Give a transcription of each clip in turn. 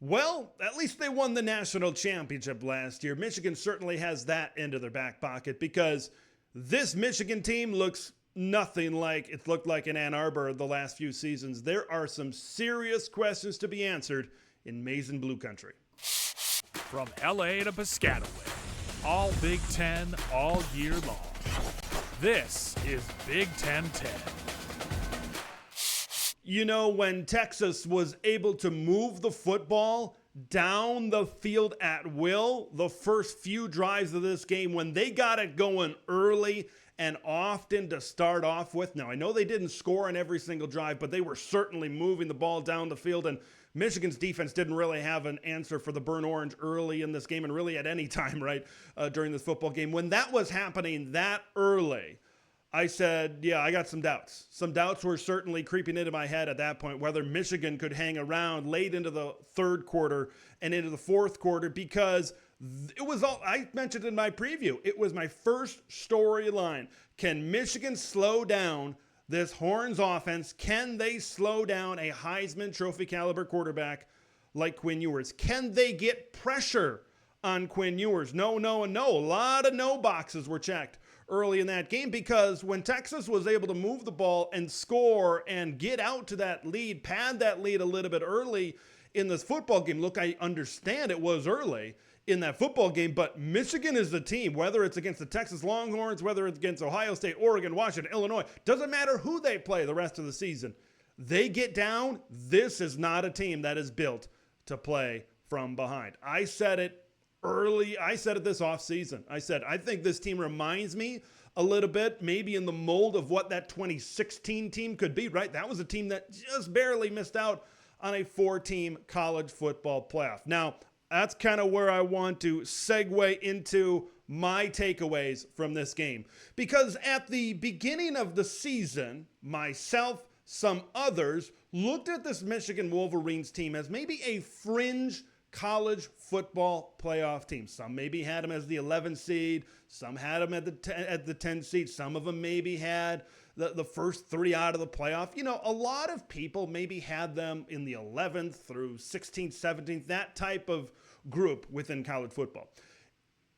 Well, at least they won the national championship last year. Michigan certainly has that into their back pocket because this Michigan team looks nothing like it's looked like in Ann Arbor the last few seasons. There are some serious questions to be answered in Maize and Blue Country. From LA to Piscataway, all Big Ten all year long. This is Big Ten 10. You know, when Texas was able to move the football down the field at will, the first few drives of this game, when they got it going early and often to start off with. Now, I know they didn't score on every single drive, but they were certainly moving the ball down the field, and Michigan's defense didn't really have an answer for the Burn Orange early in this game and really at any time, right, during this football game. When that was happening that early, I said, yeah, I got some doubts. Some doubts were certainly creeping into my head at that point, whether Michigan could hang around late into the third quarter and into the fourth quarter, because it was all, I mentioned in my preview, it was my first storyline. Can Michigan slow down this Horns offense? Can they slow down a Heisman Trophy caliber quarterback like Quinn Ewers? Can they get pressure on Quinn Ewers? No, no, and no. A lot of no boxes were checked early in that game, because when Texas was able to move the ball and score and get out to that lead, pad that lead a little bit early in this football game. Look, I understand it was early in that football game, but Michigan is the team, whether it's against the Texas Longhorns, whether it's against Ohio State, Oregon, Washington, Illinois, doesn't matter who they play the rest of the season. They get down. This is not a team that is built to play from behind. I said it early. I said it this offseason. I said, I think this team reminds me a little bit, maybe in the mold of what that 2016 team could be, right? That was a team that just barely missed out on a 4-team college football playoff. Now, that's kind of where I want to segue into my takeaways from this game. Because at the beginning of the season, myself, some others looked at this Michigan Wolverines team as maybe a fringe college football playoff team. Some maybe had them as the 11 seed. Some had them at the 10 seed. Some of them maybe had the first 3 out of the playoff. You know, a lot of people maybe had them in the 11th through 16th, 17th, that type of group within college football.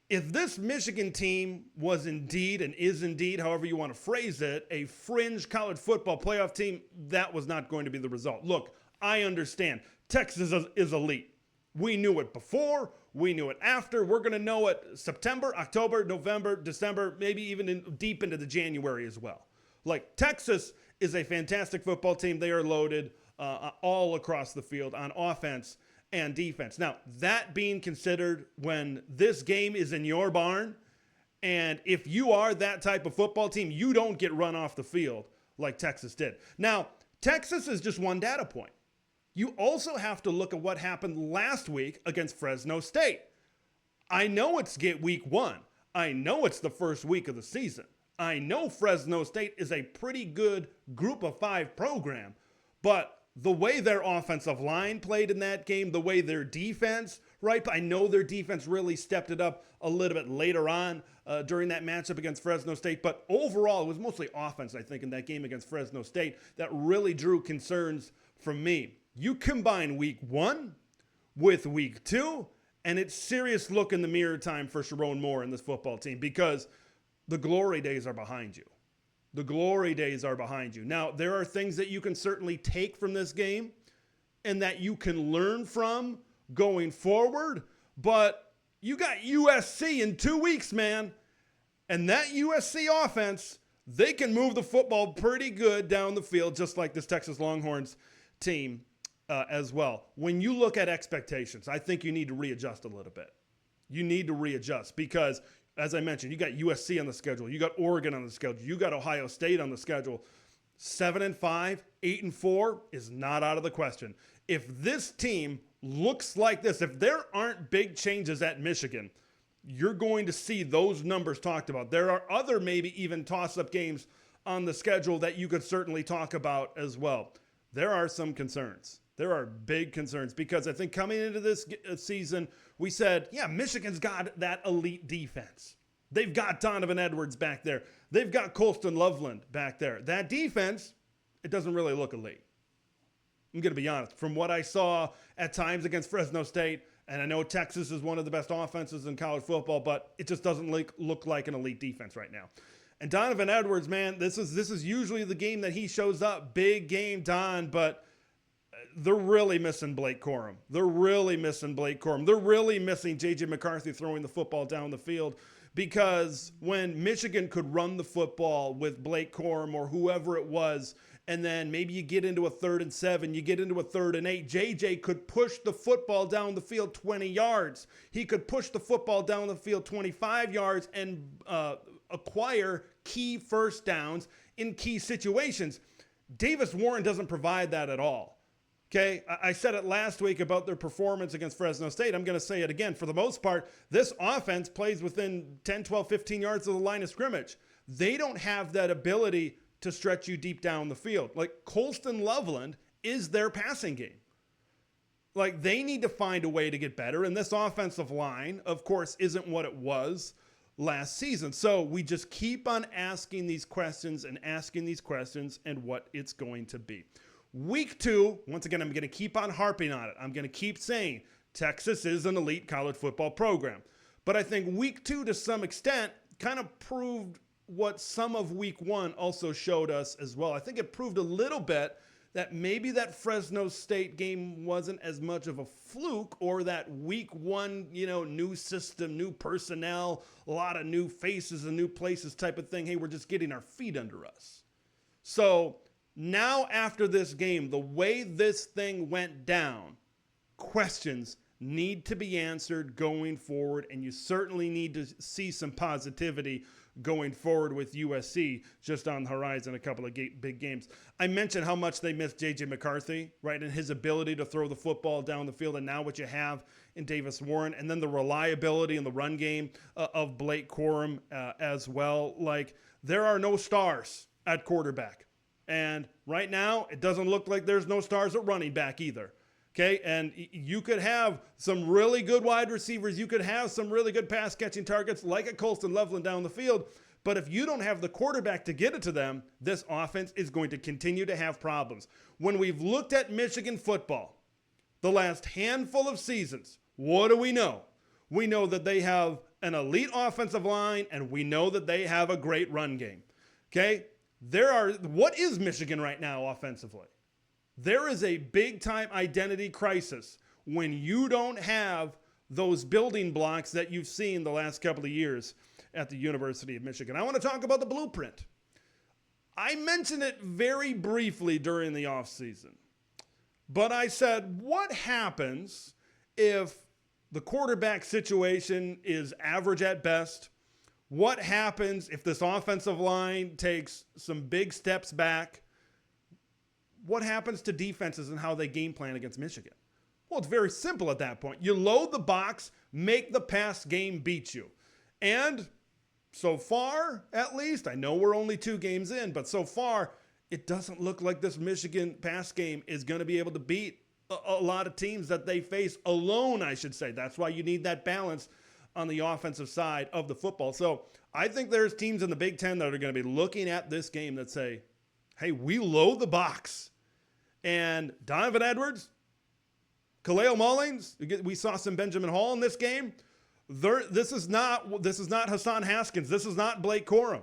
If this Michigan team was indeed, and is indeed, however you want to phrase it, a fringe college football playoff team, that was not going to be the result. Look, I understand. Texas is elite. We knew it before. We knew it after. We're going to know it September, October, November, December, maybe even deep into the January as well. Like, Texas is a fantastic football team. They are loaded all across the field on offense and defense. Now, that being considered, when this game is in your barn, and if you are that type of football team, you don't get run off the field like Texas did. Now, Texas is just one data point. You also have to look at what happened last week against Fresno State. I know it's week 1. I know it's the first week of the season. I know Fresno State is a pretty good group of 5 program, but the way their offensive line played in that game, the way their defense, right? I know their defense really stepped it up a little bit later on during that matchup against Fresno State, but overall it was mostly offense, I think, in that game against Fresno State that really drew concerns from me. You combine week 1 with week 2, and it's serious look in the mirror time for Sharon Moore and this football team, because the glory days are behind you. The glory days are behind you. Now, there are things that you can certainly take from this game and that you can learn from going forward, but you got USC in 2 weeks, man. And that USC offense, they can move the football pretty good down the field, just like this Texas Longhorns team as well. When you look at expectations, I think you need to readjust a little bit. You need to readjust because, as I mentioned, you got USC on the schedule. You got Oregon on the schedule. You got Ohio State on the schedule. 7-5, 8-4 is not out of the question. If this team looks like this, if there aren't big changes at Michigan, you're going to see those numbers talked about. There are other maybe even toss-up games on the schedule that you could certainly talk about as well. There are some concerns. There are big concerns because I think coming into this season, we said, yeah, Michigan's got that elite defense. They've got Donovan Edwards back there. They've got Colston Loveland back there. That defense, it doesn't really look elite. I'm going to be honest. From what I saw at times against Fresno State, and I know Texas is one of the best offenses in college football, but it just doesn't look like an elite defense right now. And Donovan Edwards, man, this is usually the game that he shows up. Big game, Don, but they're really missing Blake Corum. They're really missing J.J. McCarthy throwing the football down the field, because when Michigan could run the football with Blake Corum or whoever it was, and then maybe you get into a 3rd and 7, you get into a 3rd and 8, JJ could push the football down the field 20 yards. He could push the football down the field 25 yards and acquire key first downs in key situations. Davis Warren doesn't provide that at all. Okay, I said it last week about their performance against Fresno State. I'm going to say it again. For the most part, this offense plays within 10, 12, 15 yards of the line of scrimmage. They don't have that ability to stretch you deep down the field. Like, Colston Loveland is their passing game. Like, they need to find a way to get better. And this offensive line, of course, isn't what it was last season. So we just keep on asking these questions and what it's going to be. Week 2, once again, I'm going to keep on harping on it. I'm going to keep saying Texas is an elite college football program. But I think week 2, to some extent, kind of proved what some of week 1 also showed us as well. I think it proved a little bit that maybe that Fresno State game wasn't as much of a fluke, or that week 1, new system, new personnel, a lot of new faces and new places type of thing. Hey, we're just getting our feet under us. So now after this game, the way this thing went down, questions need to be answered going forward, and you certainly need to see some positivity going forward with USC just on the horizon, a couple of big games. I mentioned how much they missed J.J. McCarthy, right, and his ability to throw the football down the field, and now what you have in Davis Warren, and then the reliability in the run game of Blake Corum as well. Like, there are no stars at quarterback, and right now it doesn't look like there's no stars at running back either. Okay, and you could have some really good wide receivers. You could have some really good pass-catching targets like a Colston Loveland down the field. But if you don't have the quarterback to get it to them, this offense is going to continue to have problems. When we've looked at Michigan football the last handful of seasons, what do we know? We know that they have an elite offensive line, and we know that they have a great run game. Okay, what is Michigan right now offensively? There is a big-time identity crisis when you don't have those building blocks that you've seen the last couple of years at the University of Michigan. I want to talk about the blueprint. I mentioned it very briefly during the offseason, but I said, what happens if the quarterback situation is average at best? What happens if this offensive line takes some big steps back? What happens to defenses and how they game plan against Michigan? Well, it's very simple at that point. You load the box, make the pass game beat you. And so far, at least, I know we're only 2 games in, but so far, it doesn't look like this Michigan pass game is going to be able to beat a lot of teams that they face alone, I should say. That's why you need that balance on the offensive side of the football. So I think there's teams in the Big Ten that are going to be looking at this game that say, hey, we load the box. And Donovan Edwards, Khalil Mullings, we saw some Benjamin Hall in this game. This is not Hassan Haskins. This is not Blake Corum.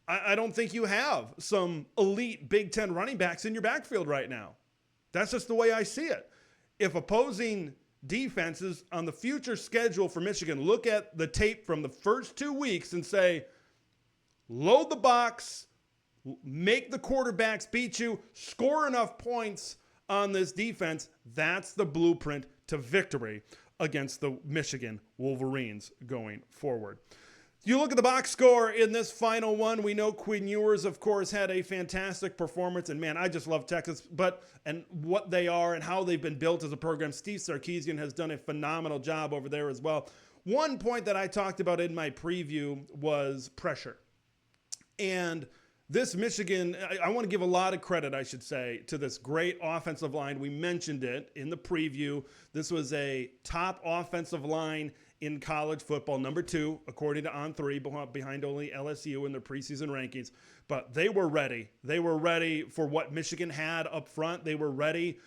I don't think you have some elite Big Ten running backs in your backfield right now. That's just the way I see it. If opposing defenses on the future schedule for Michigan look at the tape from the first 2 weeks and say, load the box, make the quarterbacks beat you, score enough points on this defense, that's the blueprint to victory against the Michigan Wolverines going forward. You look at the box score in this final one. We know Quinn Ewers, of course, had a fantastic performance. And, man, I just love Texas. And what they are and how they've been built as a program. Steve Sarkisian has done a phenomenal job over there as well. One point that I talked about in my preview was pressure. And this Michigan, I want to give a lot of credit, I should say, to this great offensive line. We mentioned it in the preview. This was a top offensive line in college football, number 2, according to On3, behind only LSU in their preseason rankings. But they were ready. They were ready for what Michigan had up front. They were ready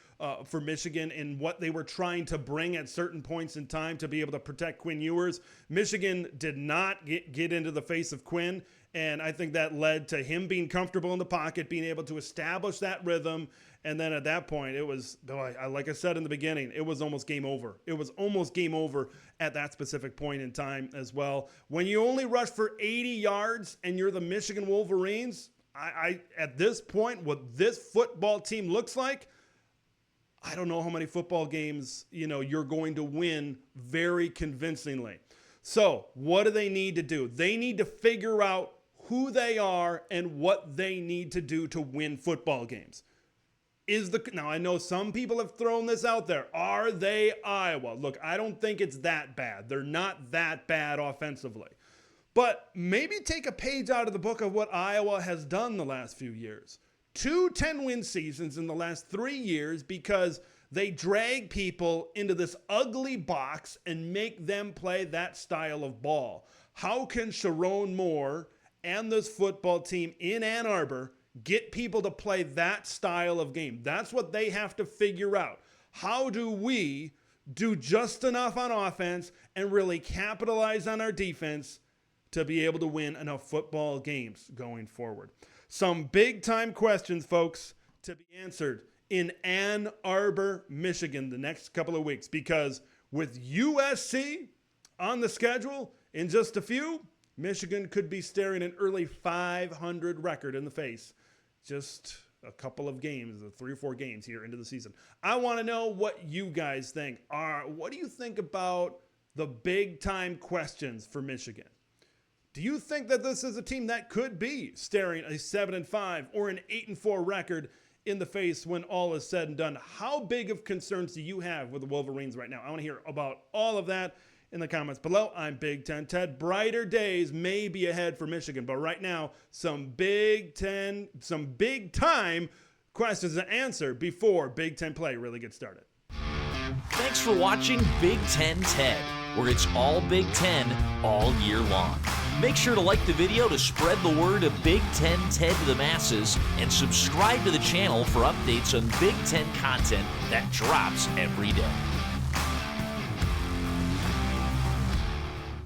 for Michigan and what they were trying to bring at certain points in time to be able to protect Quinn Ewers. Michigan did not get into the face of Quinn, and I think that led to him being comfortable in the pocket, being able to establish that rhythm. And then at that point, it was, like I said in the beginning, it was almost game over. It was almost game over at that specific point in time as well. When you only rush for 80 yards and you're the Michigan Wolverines, I at this point, what this football team looks like, I don't know how many football games, you're going to win very convincingly. So what do they need to do? They need to figure out who they are and what they need to do to win football games. Now, I know some people have thrown this out there. Are they Iowa? Look, I don't think it's that bad. They're not that bad offensively. But maybe take a page out of the book of what Iowa has done the last few years. 2 10-win seasons in the last 3 years because they drag people into this ugly box and make them play that style of ball. How can Sharon Moore and this football team in Ann Arbor get people to play that style of game? That's what they have to figure out. How do we do just enough on offense and really capitalize on our defense to be able to win enough football games going forward? Some big-time questions, folks, to be answered in Ann Arbor, Michigan the next couple of weeks, because with USC on the schedule in just a few, Michigan could be staring an early 500 record in the face. Just a couple of games, 3 or 4 games here into the season. I want to know what you guys think. What do you think about the big-time questions for Michigan? Do you think that this is a team that could be staring a 7-5 or an 8-4 record in the face when all is said and done? How big of concerns do you have with the Wolverines right now? I want to hear about all of that in the comments below. I'm Big Ten Ted. Brighter days may be ahead for Michigan, but right now, some big time questions to answer before Big Ten play really gets started. Thanks for watching Big Ten Ted, where it's all Big Ten all year long. Make sure to like the video to spread the word of Big Ten Ted to the masses, and subscribe to the channel for updates on Big Ten content that drops every day.